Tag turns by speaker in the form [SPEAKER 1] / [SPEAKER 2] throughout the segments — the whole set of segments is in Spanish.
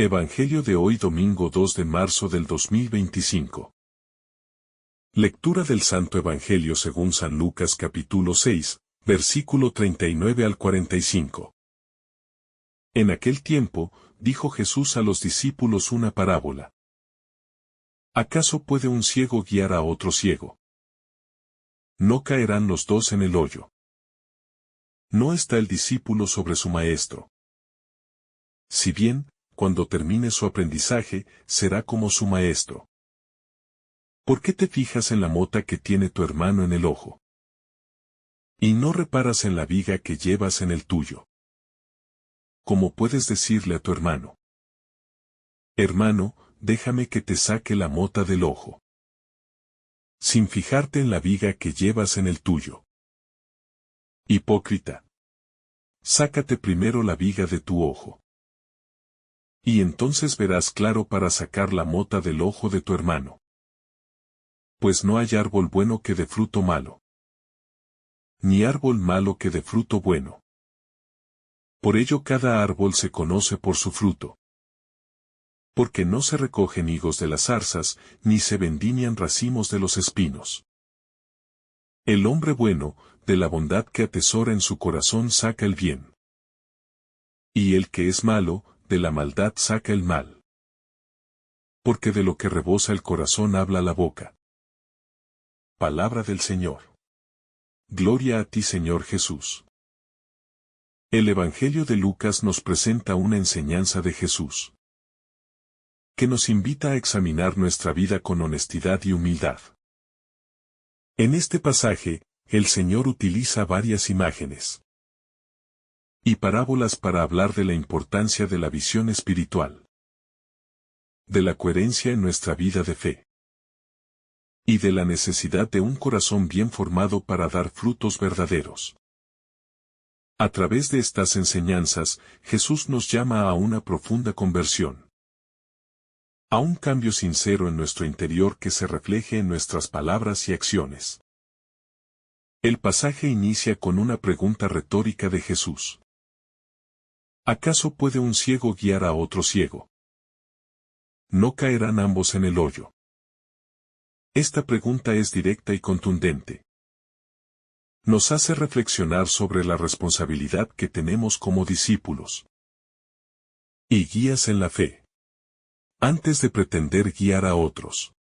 [SPEAKER 1] Evangelio de hoy domingo 2 de marzo del 2025. Lectura del Santo Evangelio según San Lucas capítulo 6, versículo 39 al 45. En aquel tiempo, dijo Jesús a los discípulos una parábola. ¿Acaso puede un ciego guiar a otro ciego? ¿No caerán los dos en el hoyo? ¿No está el discípulo sobre su maestro? Si bien, cuando termine su aprendizaje, será como su maestro. ¿Por qué te fijas en la mota que tiene tu hermano en el ojo? Y no reparas en la viga que llevas en el tuyo? ¿Cómo puedes decirle a tu hermano: hermano, déjame que te saque la mota del ojo, sin fijarte en la viga que llevas en el tuyo? Hipócrita. Sácate primero la viga de tu ojo, y entonces verás claro para sacar la mota del ojo de tu hermano. Pues no hay árbol bueno que dé fruto malo, ni árbol malo que dé fruto bueno. Por ello cada árbol se conoce por su fruto. Porque no se recogen higos de las zarzas, ni se vendimian racimos de los espinos. El hombre bueno, de la bondad que atesora en su corazón saca el bien. Y el que es malo, de la maldad saca el mal. Porque de lo que rebosa el corazón habla la boca. Palabra del Señor. Gloria a ti, Señor Jesús. El Evangelio de Lucas nos presenta una enseñanza de Jesús, que nos invita a examinar nuestra vida con honestidad y humildad. En este pasaje, el Señor utiliza varias imágenes y parábolas para hablar de la importancia de la visión espiritual, de la coherencia en nuestra vida de fe, y de la necesidad de un corazón bien formado para dar frutos verdaderos. A través de estas enseñanzas, Jesús nos llama a una profunda conversión, a un cambio sincero en nuestro interior que se refleje en nuestras palabras y acciones. El pasaje inicia con una pregunta retórica de Jesús. ¿Acaso puede un ciego guiar a otro ciego? ¿No caerán ambos en el hoyo? Esta pregunta es directa y contundente. Nos hace reflexionar sobre la responsabilidad que tenemos como discípulos y guías en la fe. Antes de pretender guiar a otros,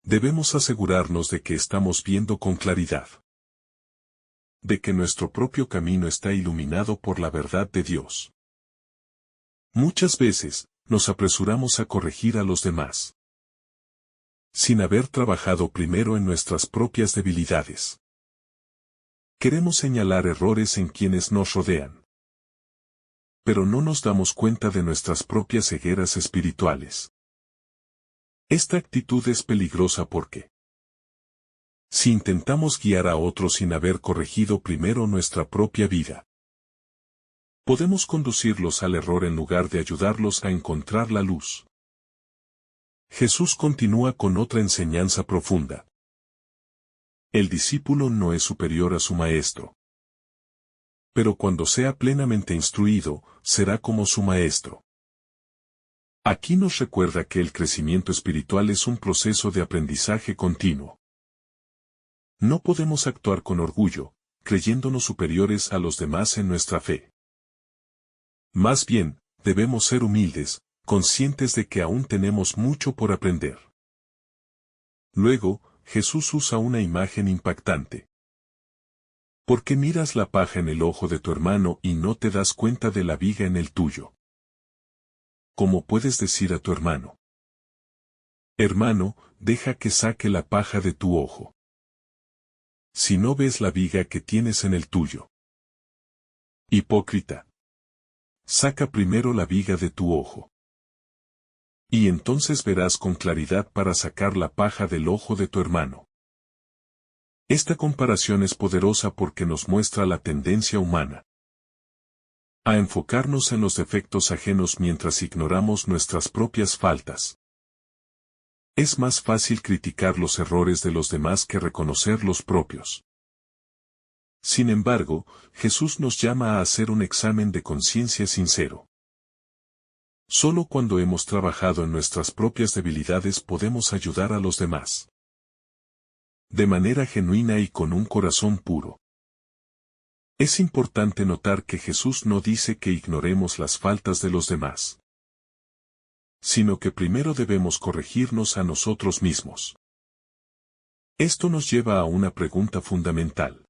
[SPEAKER 1] debemos asegurarnos de que estamos viendo con claridad, de que nuestro propio camino está iluminado por la verdad de Dios. Muchas veces, nos apresuramos a corregir a los demás, sin haber trabajado primero en nuestras propias debilidades. Queremos señalar errores en quienes nos rodean, pero no nos damos cuenta de nuestras propias cegueras espirituales. Esta actitud es peligrosa porque, si intentamos guiar a otros sin haber corregido primero nuestra propia vida, podemos conducirlos al error en lugar de ayudarlos a encontrar la luz. Jesús continúa con otra enseñanza profunda. El discípulo no es superior a su maestro, pero cuando sea plenamente instruido, será como su maestro. Aquí nos recuerda que el crecimiento espiritual es un proceso de aprendizaje continuo. No podemos actuar con orgullo, creyéndonos superiores a los demás en nuestra fe. Más bien, debemos ser humildes, conscientes de que aún tenemos mucho por aprender. Luego, Jesús usa una imagen impactante. ¿Por qué miras la paja en el ojo de tu hermano y no te das cuenta de la viga en el tuyo? ¿Cómo puedes decir a tu hermano: hermano, deja que saque la paja de tu ojo, si no ves la viga que tienes en el tuyo? Hipócrita. Saca primero la viga de tu ojo, y entonces verás con claridad para sacar la paja del ojo de tu hermano. Esta comparación es poderosa porque nos muestra la tendencia humana a enfocarnos en los defectos ajenos mientras ignoramos nuestras propias faltas. Es más fácil criticar los errores de los demás que reconocer los propios. Sin embargo, Jesús nos llama a hacer un examen de conciencia sincero. Solo cuando hemos trabajado en nuestras propias debilidades podemos ayudar a los demás. De manera genuina y con un corazón puro. Es importante notar que Jesús no dice que ignoremos las faltas de los demás, sino que primero debemos corregirnos a nosotros mismos. Esto nos lleva a una pregunta fundamental.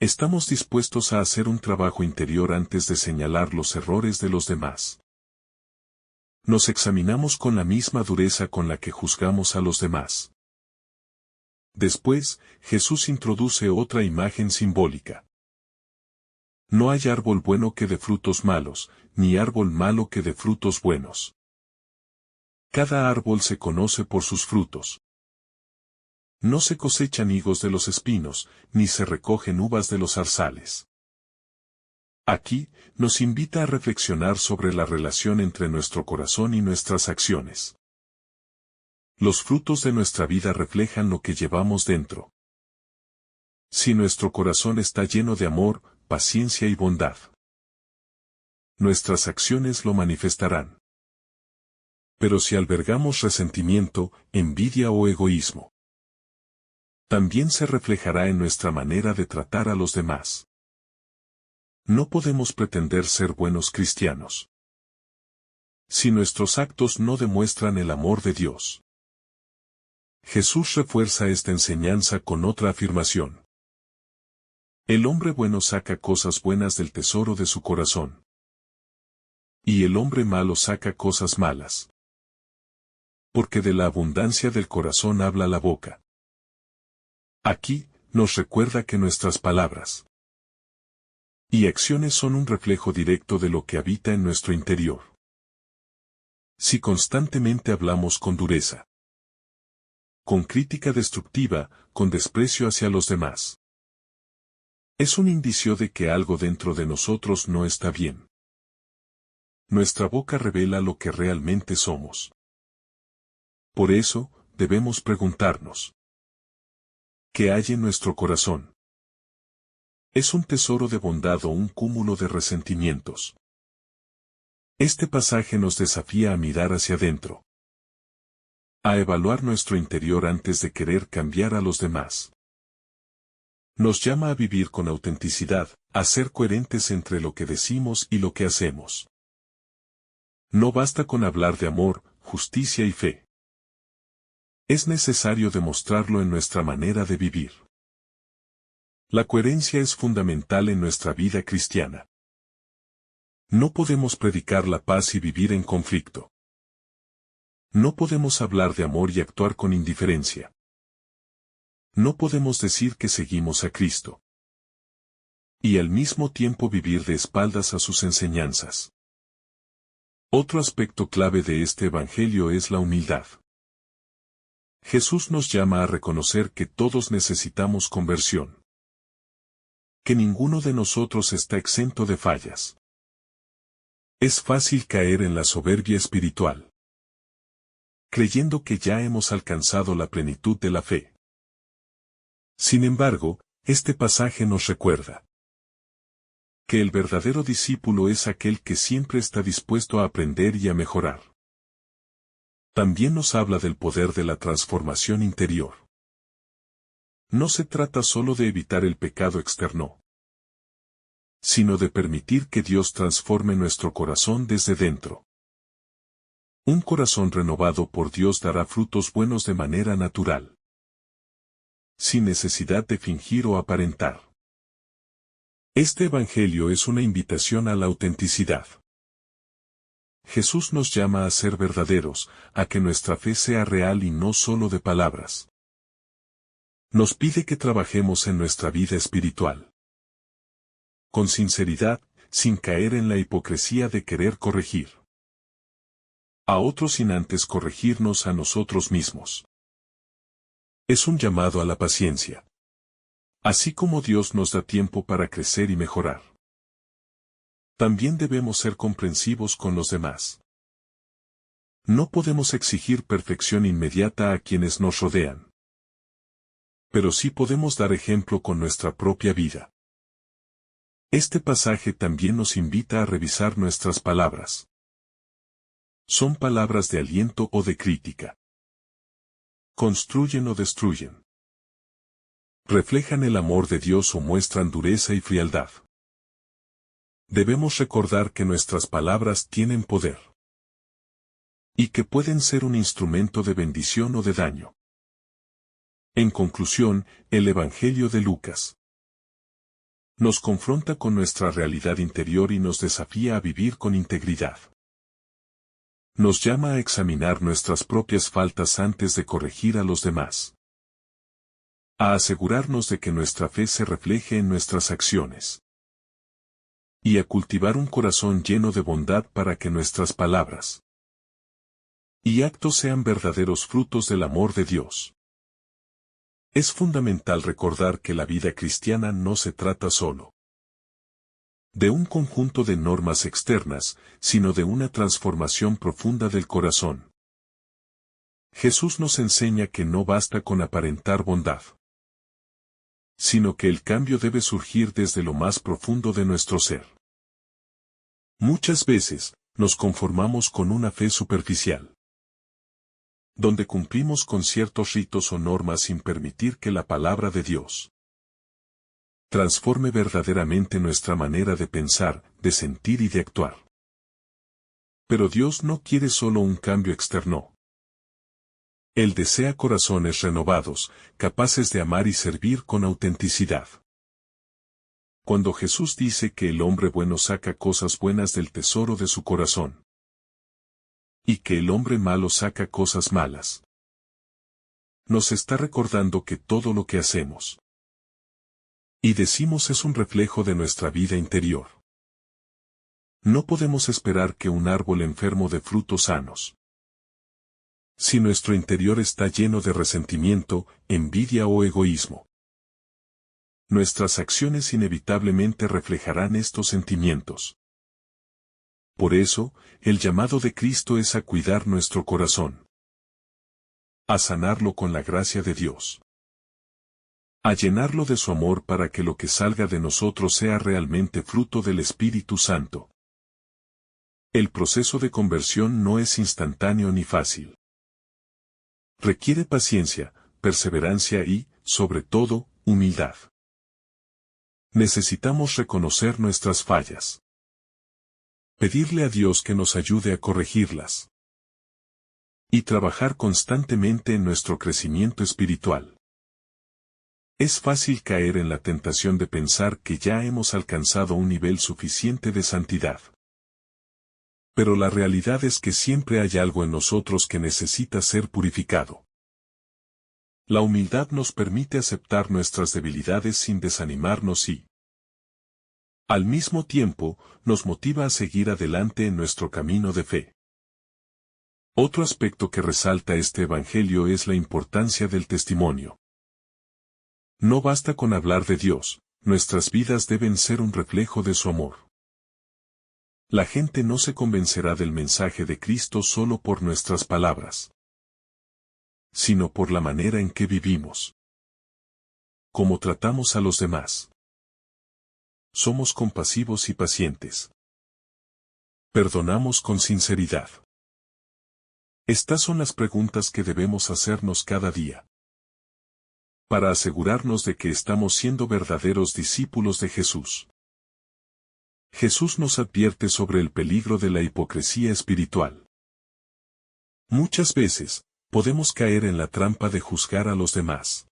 [SPEAKER 1] ¿Estamos dispuestos a hacer un trabajo interior antes de señalar los errores de los demás? Nos examinamos con la misma dureza con la que juzgamos a los demás. Después, Jesús introduce otra imagen simbólica. No hay árbol bueno que dé frutos malos, ni árbol malo que dé frutos buenos. Cada árbol se conoce por sus frutos. No se cosechan higos de los espinos, ni se recogen uvas de los zarzales. Aquí, nos invita a reflexionar sobre la relación entre nuestro corazón y nuestras acciones. Los frutos de nuestra vida reflejan lo que llevamos dentro. Si nuestro corazón está lleno de amor, paciencia y bondad, nuestras acciones lo manifestarán. Pero si albergamos resentimiento, envidia o egoísmo, también se reflejará en nuestra manera de tratar a los demás. No podemos pretender ser buenos cristianos si nuestros actos no demuestran el amor de Dios. Jesús refuerza esta enseñanza con otra afirmación. El hombre bueno saca cosas buenas del tesoro de su corazón, y el hombre malo saca cosas malas. Porque de la abundancia del corazón habla la boca. Aquí, nos recuerda que nuestras palabras y acciones son un reflejo directo de lo que habita en nuestro interior. Si constantemente hablamos con dureza, con crítica destructiva, con desprecio hacia los demás, es un indicio de que algo dentro de nosotros no está bien. Nuestra boca revela lo que realmente somos. Por eso, debemos preguntarnos: ¿qué hay en nuestro corazón? ¿Es un tesoro de bondad o un cúmulo de resentimientos? Este pasaje nos desafía a mirar hacia adentro, a evaluar nuestro interior antes de querer cambiar a los demás. Nos llama a vivir con autenticidad, a ser coherentes entre lo que decimos y lo que hacemos. No basta con hablar de amor, justicia y fe. Es necesario demostrarlo en nuestra manera de vivir. La coherencia es fundamental en nuestra vida cristiana. No podemos predicar la paz y vivir en conflicto. No podemos hablar de amor y actuar con indiferencia. No podemos decir que seguimos a Cristo y al mismo tiempo vivir de espaldas a sus enseñanzas. Otro aspecto clave de este evangelio es la humildad. Jesús nos llama a reconocer que todos necesitamos conversión, que ninguno de nosotros está exento de fallas. Es fácil caer en la soberbia espiritual, creyendo que ya hemos alcanzado la plenitud de la fe. Sin embargo, este pasaje nos recuerda que el verdadero discípulo es aquel que siempre está dispuesto a aprender y a mejorar. También nos habla del poder de la transformación interior. No se trata solo de evitar el pecado externo, sino de permitir que Dios transforme nuestro corazón desde dentro. Un corazón renovado por Dios dará frutos buenos de manera natural, sin necesidad de fingir o aparentar. Este evangelio es una invitación a la autenticidad. Jesús nos llama a ser verdaderos, a que nuestra fe sea real y no solo de palabras. Nos pide que trabajemos en nuestra vida espiritual, con sinceridad, sin caer en la hipocresía de querer corregir a otros sin antes corregirnos a nosotros mismos. Es un llamado a la paciencia. Así como Dios nos da tiempo para crecer y mejorar, también debemos ser comprensivos con los demás. No podemos exigir perfección inmediata a quienes nos rodean, pero sí podemos dar ejemplo con nuestra propia vida. Este pasaje también nos invita a revisar nuestras palabras. Son palabras de aliento o de crítica. Construyen o destruyen. Reflejan el amor de Dios o muestran dureza y frialdad. Debemos recordar que nuestras palabras tienen poder. Y que pueden ser un instrumento de bendición o de daño. En conclusión, el Evangelio de Lucas nos confronta con nuestra realidad interior y nos desafía a vivir con integridad. Nos llama a examinar nuestras propias faltas antes de corregir a los demás. A asegurarnos de que nuestra fe se refleje en nuestras acciones. Y a cultivar un corazón lleno de bondad para que nuestras palabras y actos sean verdaderos frutos del amor de Dios. Es fundamental recordar que la vida cristiana no se trata solo de un conjunto de normas externas, sino de una transformación profunda del corazón. Jesús nos enseña que no basta con aparentar bondad, sino que el cambio debe surgir desde lo más profundo de nuestro ser. Muchas veces, nos conformamos con una fe superficial, donde cumplimos con ciertos ritos o normas sin permitir que la palabra de Dios transforme verdaderamente nuestra manera de pensar, de sentir y de actuar. Pero Dios no quiere solo un cambio externo. Él desea corazones renovados, capaces de amar y servir con autenticidad. Cuando Jesús dice que el hombre bueno saca cosas buenas del tesoro de su corazón, y que el hombre malo saca cosas malas, nos está recordando que todo lo que hacemos y decimos es un reflejo de nuestra vida interior. No podemos esperar que un árbol enfermo dé frutos sanos. Si nuestro interior está lleno de resentimiento, envidia o egoísmo, nuestras acciones inevitablemente reflejarán estos sentimientos. Por eso, el llamado de Cristo es a cuidar nuestro corazón, a sanarlo con la gracia de Dios, a llenarlo de su amor para que lo que salga de nosotros sea realmente fruto del Espíritu Santo. El proceso de conversión no es instantáneo ni fácil. Requiere paciencia, perseverancia y, sobre todo, humildad. Necesitamos reconocer nuestras fallas, pedirle a Dios que nos ayude a corregirlas, y trabajar constantemente en nuestro crecimiento espiritual. Es fácil caer en la tentación de pensar que ya hemos alcanzado un nivel suficiente de santidad. Pero la realidad es que siempre hay algo en nosotros que necesita ser purificado. La humildad nos permite aceptar nuestras debilidades sin desanimarnos y, al mismo tiempo, nos motiva a seguir adelante en nuestro camino de fe. Otro aspecto que resalta este Evangelio es la importancia del testimonio. No basta con hablar de Dios, nuestras vidas deben ser un reflejo de su amor. La gente no se convencerá del mensaje de Cristo solo por nuestras palabras, sino por la manera en que vivimos, cómo tratamos a los demás. Somos compasivos y pacientes. Perdonamos con sinceridad. Estas son las preguntas que debemos hacernos cada día, para asegurarnos de que estamos siendo verdaderos discípulos de Jesús. Jesús nos advierte sobre el peligro de la hipocresía espiritual. Muchas veces, podemos caer en la trampa de juzgar a los demás,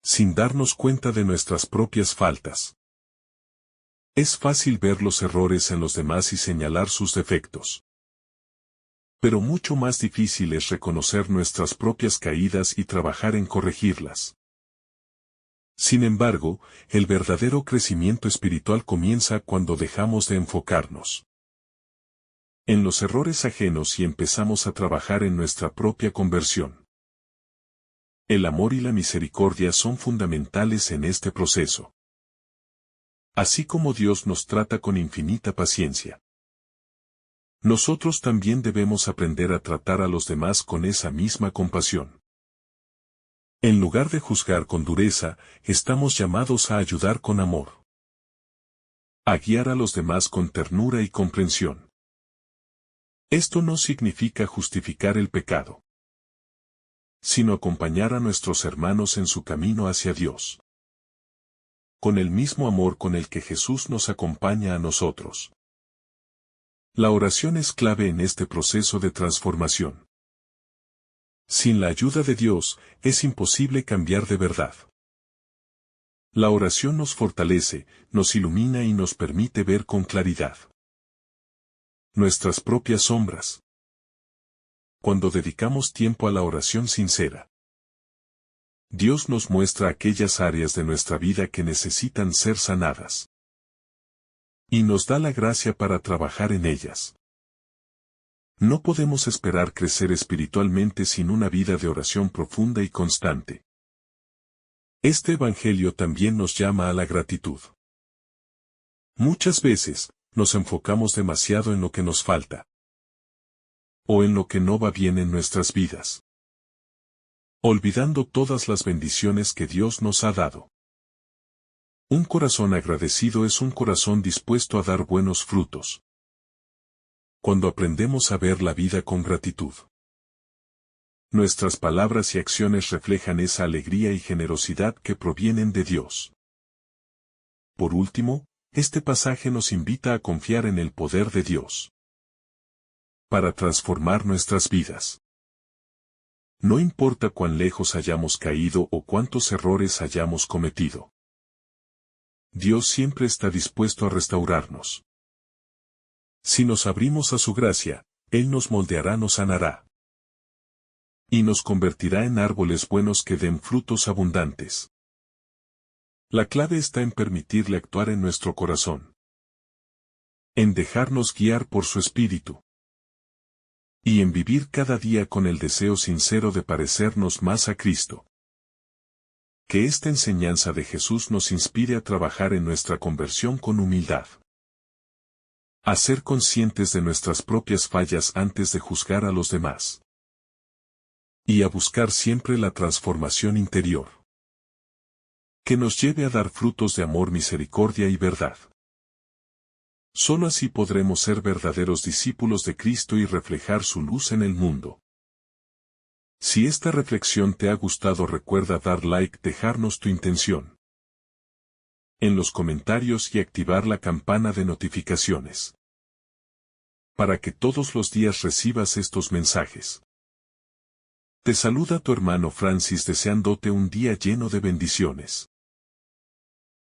[SPEAKER 1] sin darnos cuenta de nuestras propias faltas. Es fácil ver los errores en los demás y señalar sus defectos. Pero mucho más difícil es reconocer nuestras propias caídas y trabajar en corregirlas. Sin embargo, el verdadero crecimiento espiritual comienza cuando dejamos de enfocarnos en los errores ajenos y empezamos a trabajar en nuestra propia conversión. El amor y la misericordia son fundamentales en este proceso. Así como Dios nos trata con infinita paciencia, nosotros también debemos aprender a tratar a los demás con esa misma compasión. En lugar de juzgar con dureza, estamos llamados a ayudar con amor, a guiar a los demás con ternura y comprensión. Esto no significa justificar el pecado, sino acompañar a nuestros hermanos en su camino hacia Dios, con el mismo amor con el que Jesús nos acompaña a nosotros. La oración es clave en este proceso de transformación. Sin la ayuda de Dios, es imposible cambiar de verdad. La oración nos fortalece, nos ilumina y nos permite ver con claridad nuestras propias sombras. Cuando dedicamos tiempo a la oración sincera, Dios nos muestra aquellas áreas de nuestra vida que necesitan ser sanadas, y nos da la gracia para trabajar en ellas. No podemos esperar crecer espiritualmente sin una vida de oración profunda y constante. Este Evangelio también nos llama a la gratitud. Muchas veces, nos enfocamos demasiado en lo que nos falta, o en lo que no va bien en nuestras vidas, olvidando todas las bendiciones que Dios nos ha dado. Un corazón agradecido es un corazón dispuesto a dar buenos frutos. Cuando aprendemos a ver la vida con gratitud, nuestras palabras y acciones reflejan esa alegría y generosidad que provienen de Dios. Por último, este pasaje nos invita a confiar en el poder de Dios para transformar nuestras vidas. No importa cuán lejos hayamos caído o cuántos errores hayamos cometido, Dios siempre está dispuesto a restaurarnos. Si nos abrimos a su gracia, Él nos moldeará, nos sanará y nos convertirá en árboles buenos que den frutos abundantes. La clave está en permitirle actuar en nuestro corazón, en dejarnos guiar por su Espíritu, y en vivir cada día con el deseo sincero de parecernos más a Cristo. Que esta enseñanza de Jesús nos inspire a trabajar en nuestra conversión con humildad, a ser conscientes de nuestras propias fallas antes de juzgar a los demás, y a buscar siempre la transformación interior, que nos lleve a dar frutos de amor, misericordia y verdad. Solo así podremos ser verdaderos discípulos de Cristo y reflejar su luz en el mundo. Si esta reflexión te ha gustado, recuerda dar like, dejarnos tu intención en los comentarios y activar la campana de notificaciones, para que todos los días recibas estos mensajes. Te saluda tu hermano Francis, deseándote un día lleno de bendiciones.